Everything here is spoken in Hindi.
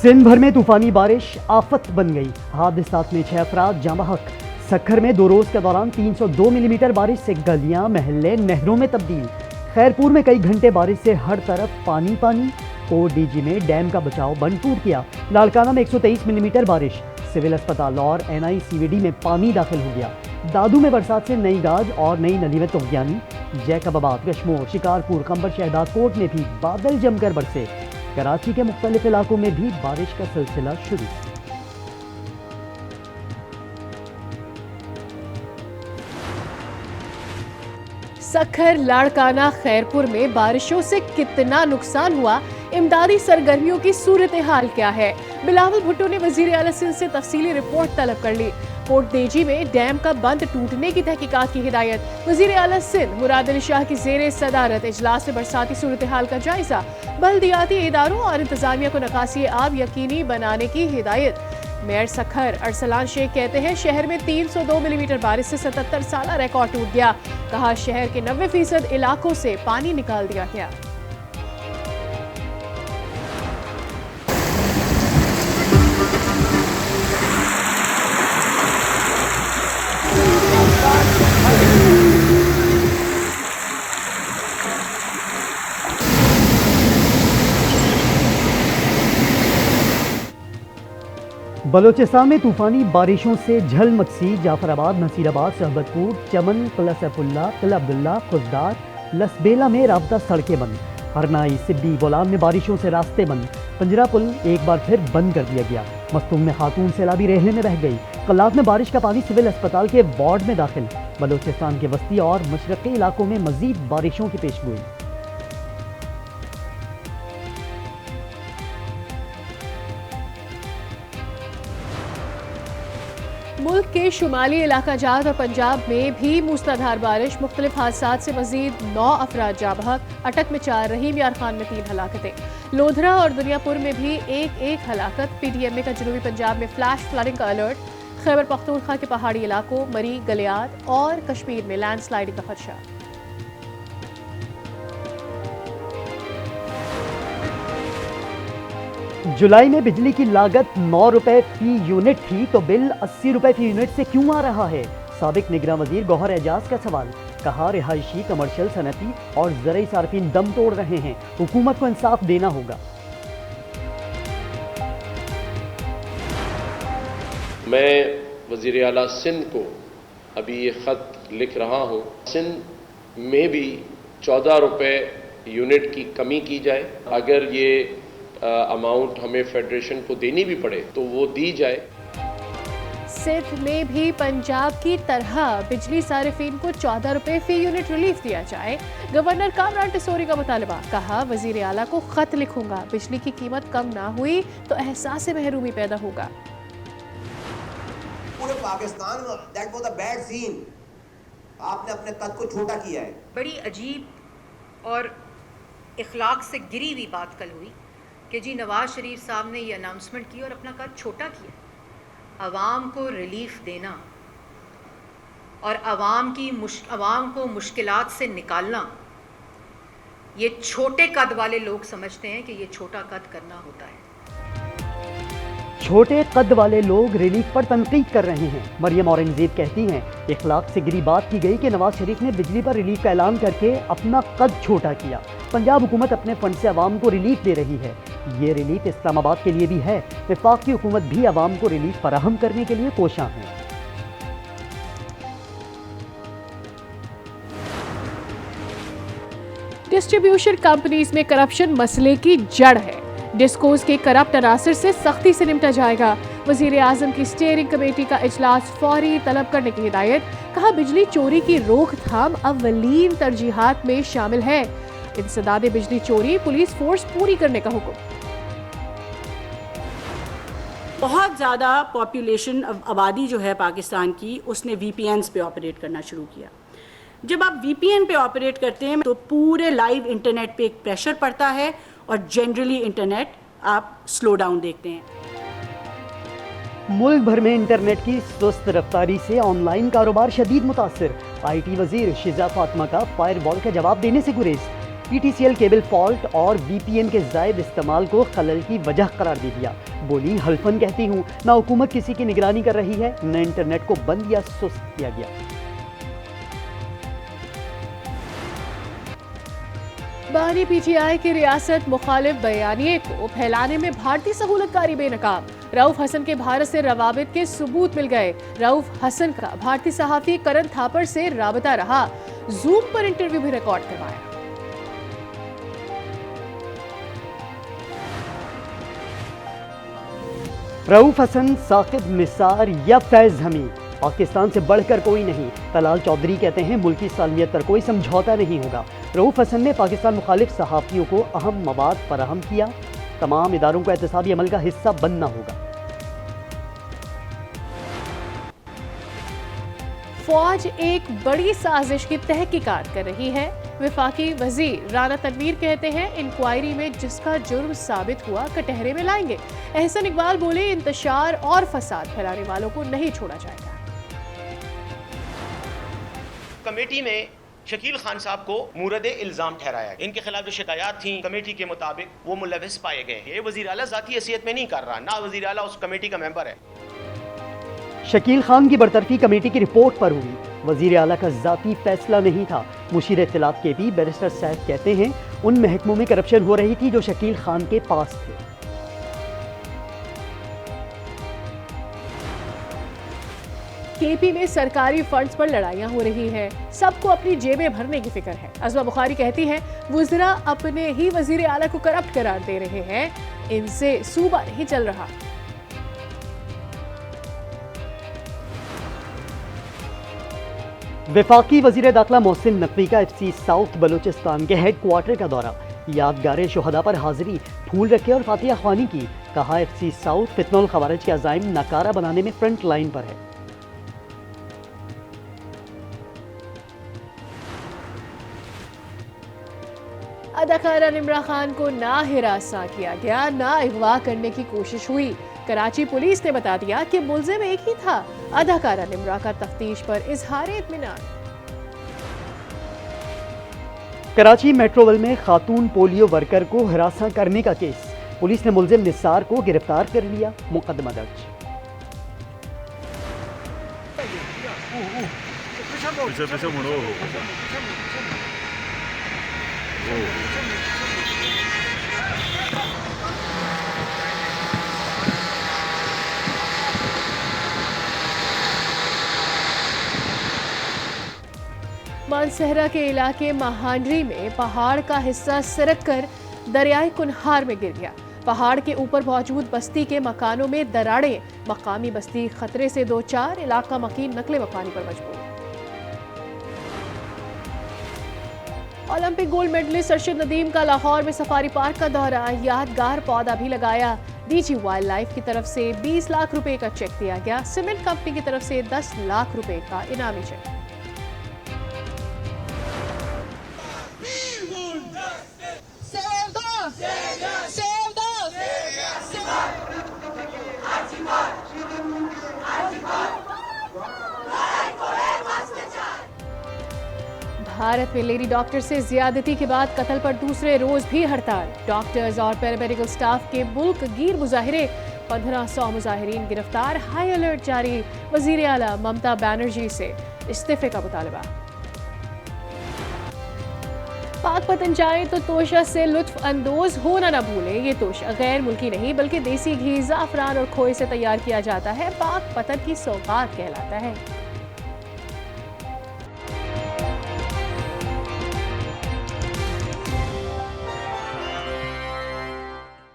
सिंध भर में तूफानी बारिश आफत बन गई। हादसात में 6 अफराद जाँ बहक। सक्खर में 2 रोज के दौरान 302 मिलीमीटर बारिश से गलियां महल्ले नहरों में तब्दील। खैरपुर में कई घंटे बारिश से हर तरफ पानी पानी। ओडीजी में डैम का बचाव बंद टूट गया। लाड़काना में 123 मिलीमीटर बारिश। सिविल अस्पताल और NICVD में पानी दाखिल हो गया। दादू में बरसात से नई गाज और नई नली में तुगयानी। जैकबाबाद, कश्मोर, शिकारपुर, खंबर शहदाद कोट में भी बादल जमकर बरसे। कराची के मुख्तलिफ इलाकों में भी बारिश का सिलसिला शुरू। सक्खर, लाड़काना, खैरपुर में बारिशों से कितना नुकसान हुआ, इमदादी सरगर्मियों की सूरत हाल क्या है? बिलावल भुट्टो ने वजीर आला सिंध से तफसीली रिपोर्ट तलब कर ली। पोर्ट देजी में डैम का बंद टूटने की तहकीकात की हिदायत। वजीर आला सिंध मुराद अली शाह की जेर सदारत इजलास में बरसाती सूरत हाल का जायजा। बल्दियाती इदारों और इंतजामिया को निकासी आब यकीनी बनाने की हिदायत। मेयर सक्खर अरसलान शेख कहते हैं शहर में 302 मिलीमीटर बारिश से 77 साल रिकॉर्ड टूट गया। कहा शहर के 90% इलाकों से पानी निकाल दिया गया। बलोचिस्तान में तूफानी बारिशों से झलमक्सी, जाफराबाद, नसीराबाद, शहबतपुर, चमन, किला सैफुल्ला, किला अब्दुल्ला, खुजदार, लसबेला में राब्ता सड़कें बंद। हरनाई, सिब्बी, बोलान में बारिशों से रास्ते बंद। पंजरा पुल एक बार फिर बंद कर दिया गया। मस्तूम में खातून सैलाबी रहने में बह गई। कलात में बारिश का पानी सिविल अस्पताल के वार्ड में दाखिल। बलोचिस्तान के वस्ती और मशरक़ी इलाकों में मजीद बारिशों की पेशगोई। मुल्क के शुमाली इलाका जात और पंजाब में भी मूसलाधार बारिश। मुख्तलिफ हादसात से मजीद 9 अफराद जाँ बहक। अटक में 4, रहीम यार खान में 3 हलाकतें। लोधरा और दुनियापुर में भी एक हलाकत। PDMA का जनूबी पंजाब में फ्लैश फ्लडिंग का अलर्ट। खैबर पख्तूनख्वा के पहाड़ी इलाकों मरी, गलियात और कश्मीर में लैंडस्लाइडिंग का खदशा। जुलाई में बिजली की लागत 9 रुपए फी यूनिट थी तो बिल 80 रुपए फी यूनिट से क्यों आ रहा है? साबिक निगरान वजीर गौहर एजाज का सवाल। कहा रिहायशी, कमर्शियल, सनती और ज़रई सार्फिन दम तोड़ रहे हैं, हुकूमत को इंसाफ देना होगा। मैं वजीर आला सिंध को अभी ये ख़त लिख रहा हूँ। सिंध में भी 14 रुपए यूनिट की कमी की जाए। अगर ये अमाउंट हमें फेडरेशन को देनी भी पड़े तो वो दी जाए। सिंध में भी पंजाब की तरह बिजली सारिफीन को 14 रुपए फी यूनिट रिलीफ दिया जाए। गवर्नर कामरान टिसोरी का मुतालबा। कहा वजीर आला को खत लिखूंगा, बिजली की कीमत कम ना हुई तो एहसास महरूमी पैदा होगा। पूरे पाकिस्तान में that was a bad scene. आपने अपने कद को छोटा किया है। बड़ी अजीब और इखलाक से गिरी हुई बात कल हुई कि जी नवाज शरीफ साहब ने ये अनाउंसमेंट की और अपना कद छोटा किया। अवाम को रिलीफ देना और अवाम को मुश्किलात से निकालना, ये छोटे कद वाले लोग समझते हैं कि ये छोटा कद करना होता है। छोटे कद वाले लोग रिलीफ पर तनकीद कर रहे हैं। मरियम औरंगजेब कहती हैं इखलाक से गिरी बात की गई कि नवाज शरीफ ने बिजली पर रिलीफ का ऐलान करके अपना कद छोटा किया। पंजाब हुकूमत अपने फंड से अवाम को रिलीफ दे रही है। ये रिलीफ इस्लामाबाद के लिए भी है। वफाक की हुकूमत भी अवाम को रिलीफ फराहम करने के लिए कोशां है। डिस्ट्रीब्यूशन कंपनीज में करप्शन मसले की जड़ है। डिस्कोज के करप्ट अनासर से सख्ती से निपटा जाएगा। वजीर आजम की स्टीयरिंग कमेटी का इजलास फौरी तलब करने की हिदायत। कहा बिजली चोरी की रोकथाम अव्वलीन तरजीहात में शामिल है। इंसदाद बिजली चोरी पुलिस फोर्स पूरी करने का हुक्म। बहुत ज़्यादा पॉपुलेशन आबादी जो है पाकिस्तान की, उसने VPNs पे ऑपरेट करना शुरू किया। जब आप VPN पे ऑपरेट करते हैं तो पूरे लाइव इंटरनेट पे एक प्रेशर पड़ता है और जनरली इंटरनेट आप स्लो डाउन देखते हैं। मुल्क भर में इंटरनेट की सुस्त रफ्तारी से ऑनलाइन कारोबार शदीद मुतासर। IT वजीर शिजा फातिमा का फायरवॉल का जवाब देने से गुरेज। PTCL केबल फॉल्ट और VPN के जायद इस्तेमाल को खलल की वजह करार दे दिया। बोली हल्फन कहती हूँ, ना हुकूमत किसी की निगरानी कर रही है, न इंटरनेट को बंद या सुस्त किया गया। बानी PTI की रियासत मुखालिफ बयानिए को फैलाने में भारतीय सहूलतकारी बेनकाम। रऊफ हसन के भारत से रवाबित के सबूत मिल गए। रऊफ हसन का भारतीय सहाफी करण थापर से राबता रहा। जूम पर इंटरव्यू भी रिकॉर्ड करवाया। रऊफ हसन, साकिब निसार या फैज हमीद, पाकिस्तान से बढ़कर कोई नहीं। तलाल चौधरी कहते हैं मुल्की सालमियत पर कोई समझौता नहीं होगा। रऊफ हसन ने पाकिस्तान मुखालिफ सहाफ़ियों को अहम मवाद फराहम किया। तमाम इदारों को एहतसाबी अमल का हिस्सा बनना होगा। फौज एक बड़ी साजिश की तहकीकात कर रही है। वफाकी वजीर राना तनवीर कहते हैं इंक्वायरी में जिसका जुर्म साबित हुआ कटहरे में लाएंगे। एहसन इकबाल बोले इंतशार और फसाद फैलाने वालों को नहीं छोड़ा जाएगा। कमेटी में शकील खान साहब को मुरद इल्जाम ठहराया। इनके खिलाफ जो शिकायत थी कमेटी के मुताबिक वो मुलविस पाए गए। ये वजीर आला जाती हैसियत में नहीं कर रहा, ना वजीर आला उस कमेटी का मेंबर है। शकील खान की बरतरफी कमेटी की रिपोर्ट पर हुई। वजीर आला का जाती फैसला नहीं था। मुशीर इत्तलात के भी बैरिस्टर सैफ कहते हैं उन महकमों में करप्शन हो रही थी जो शकील खान के पास थे। KP में सरकारी फंड्स पर लड़ाइयां हो रही हैं। सबको अपनी जेबें भरने की फिक्र है। अज़मा बुखारी कहती हैं वज़रा अपने ही वजीर आला को करप्ट करार दे रहे हैं, इनसे सूबा नहीं चल रहा। वफाकी वजीर दाखिला मोहसिन नकवी का FC साउथ बलूचिस्तान के हेड क्वार्टर का दौरा। यादगार शुहदा पर हाजिरी, फूल रखे और फातिहा ख्वानी की। कहा FC साउथ फितनुल खवारिज के अज़ाइम नकारा बनाने में फ्रंट लाइन पर है। अदाकारा निम्रा खान को ना हिरासा किया गया, ना अगवा करने की कोशिश हुई। कराची पुलिस ने बता दिया कि मुल्जिम एक ही था। अदाकारा निम्रा का तफ्तीश पर इजहार इत्मीनान। कराची मेट्रोवेल में खातून पोलियो वर्कर को हिरासा करने का केस। पुलिस ने मुल्जिम निसार को गिरफ्तार कर लिया। मुकदमा दर्ज। मानसहरा के इलाके महांडरी में पहाड़ का हिस्सा सरक कर दरियाए कुनहार में गिर गया। पहाड़ के ऊपर मौजूद बस्ती के मकानों में दरारें। मकामी बस्ती खतरे से दो चार, इलाका मकीन नकले मकानी पर मजबूर। Olympic gold medalist Arshad Nadeem का लाहौर में सफारी पार्क का दौरा। यादगार पौधा भी लगाया। DG वाइल्ड लाइफ की तरफ से 20 लाख रुपए का चेक दिया गया। सीमेंट कंपनी की तरफ से 10 लाख रुपए का इनामी चेक। भारत में लेडी डॉक्टर से ज्यादती के बाद कत्ल पर दूसरे रोज भी हड़ताल। डॉक्टर्स और पैरामेडिकल स्टाफ के मुल्क गिर मुजाहिरे। 1500 मुजाहिरीन गिरफ्तार। हाई अलर्ट जारी। वजीर आला ममता बनर्जी से इस्तीफे का मुतालबा। पाक पतन जाए तो तोशा से लुत्फ अंदोज होना न भूलें। ये तोशा गैर मुल्की नहीं बल्कि देसी घी, ज़ाफ़रान और खोए से तैयार किया जाता है। पाक पतन की सौगात कहलाता है।